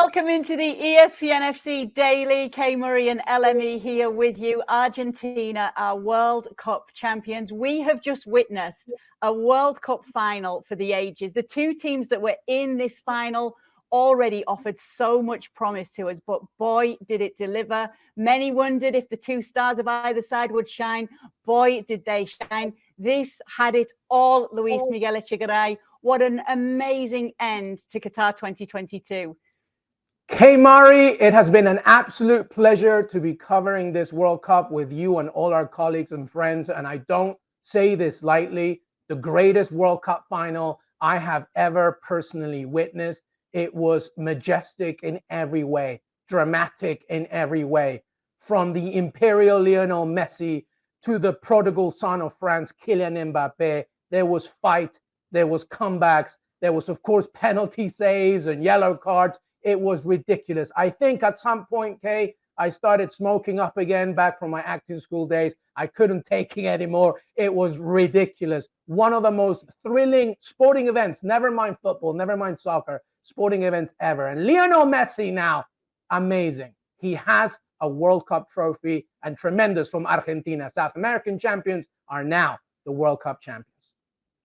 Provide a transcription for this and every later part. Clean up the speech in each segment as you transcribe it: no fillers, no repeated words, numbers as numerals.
welcome into the ESPN FC Daily. Kay Murray and LME here with you. Argentina are World Cup champions. We have just witnessed a World Cup final for the ages. The two teams that were in this final already offered so much promise to us, but boy, did it deliver. Many wondered if the two stars of either side would shine. Boy, did they shine. This had it all, Luis Miguel Echegaray. What an amazing end to Qatar 2022. Kay Murray, it has been an absolute pleasure to be covering this World Cup with you and all our colleagues and friends. And I don't say this lightly, the greatest World Cup final I have ever personally witnessed. It was majestic in every way, dramatic in every way. From the imperial Lionel Messi to the prodigal son of France, Kylian Mbappe, there was fight, there was comebacks, there was, of course, penalty saves and yellow cards. It was ridiculous. I think at some point, Kay, I started smoking up again back from my acting school days. I couldn't take it anymore. It was ridiculous. One of the most thrilling sporting events, never mind football, never mind soccer, sporting events ever. And Lionel Messi now, amazing. He has a World Cup trophy and tremendous from Argentina. South American champions are now the World Cup champions.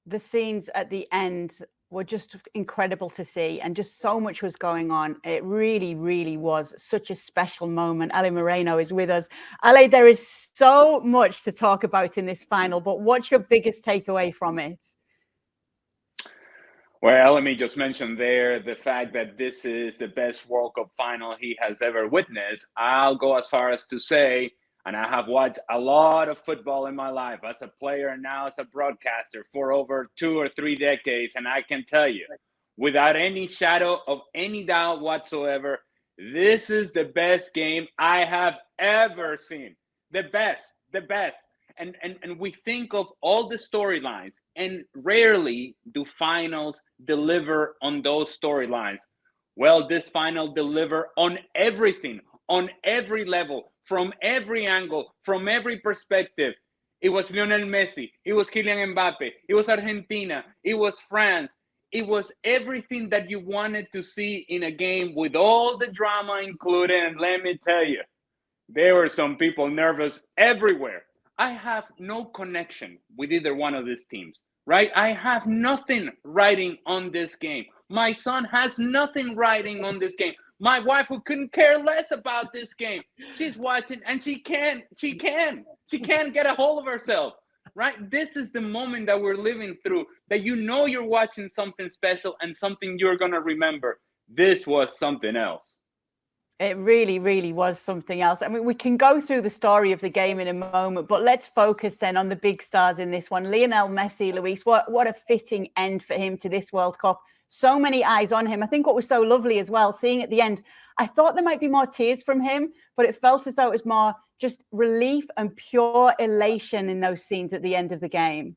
The scenes at the end were just incredible to see, and just so much was going on. It really, really was such a special moment. Ale Moreno is with us. Ale, there is so much to talk about in this final, but what's your biggest takeaway from it? Well, let me just mention there the fact that this is the best World Cup final he has ever witnessed. I'll go as far as to say, and I have watched a lot of football in my life as a player and now as a broadcaster for over 2 or 3 decades. And I can tell you, without any shadow of any doubt whatsoever, this is the best game I have ever seen. The best. And we think of all the storylines, and rarely do finals deliver on those storylines. Well, this final delivered on everything, on every level, from every angle, from every perspective. It was Lionel Messi, it was Kylian Mbappe, it was Argentina, it was France. It was everything that you wanted to see in a game with all the drama included. And let me tell you, there were some people nervous everywhere. I have no connection with either one of these teams, right? I have nothing riding on this game. My son has nothing riding on this game. My wife, who couldn't care less about this game, she's watching and she can't get a hold of herself, right? This is the moment that we're living through, that you know you're watching something special and something you're going to remember. This was something else. It really, really was something else. I mean, we can go through the story of the game in a moment, but let's focus then on the big stars in this one. Lionel Messi, Luis, what a fitting end for him to this World Cup. So many eyes on him. I think what was so lovely as well, seeing at the end, I thought there might be more tears from him, but it felt as though it was more just relief and pure elation in those scenes at the end of the game.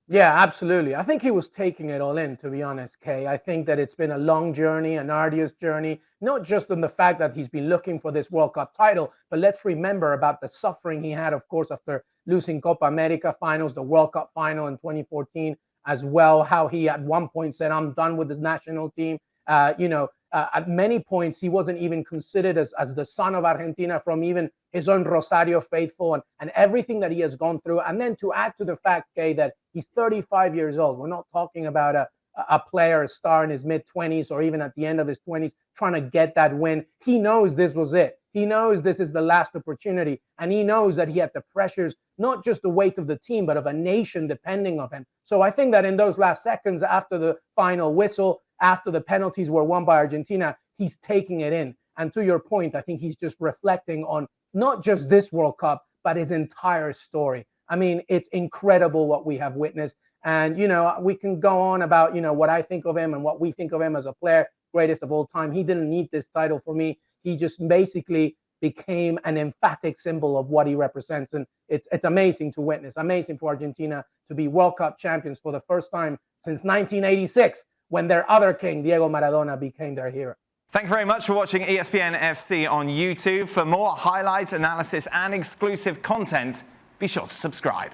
Yeah, absolutely. I think he was taking it all in, to be honest, Kay. I think that it's been a long journey, an arduous journey, not just in the fact that he's been looking for this World Cup title, but let's remember about the suffering he had, of course, after losing Copa America finals, the World Cup final in 2014 as well, how he at one point said, I'm done with his national team. At many points, he wasn't even considered as the son of Argentina from even his own Rosario faithful, and everything that he has gone through. And then to add to the fact, Kay, that he's 35 years old. We're not talking about a player, a star in his mid-20s or even at the end of his 20s trying to get that win. He knows this was it. He knows this is the last opportunity. And he knows that he had the pressures, not just the weight of the team, but of a nation depending on him. So I think that in those last seconds after the final whistle, after the penalties were won by Argentina, he's taking it in. And to your point, I think he's just reflecting on not just this World Cup, but his entire story. I mean, it's incredible what we have witnessed. And, we can go on about, what I think of him and what we think of him as a player, greatest of all time. He didn't need this title for me. He just basically became an emphatic symbol of what he represents. And it's amazing to witness, amazing for Argentina to be World Cup champions for the first time since 1986, when their other king, Diego Maradona, became their hero. Thank you very much for watching ESPN FC on YouTube. For more highlights, analysis, and exclusive content, be sure to subscribe.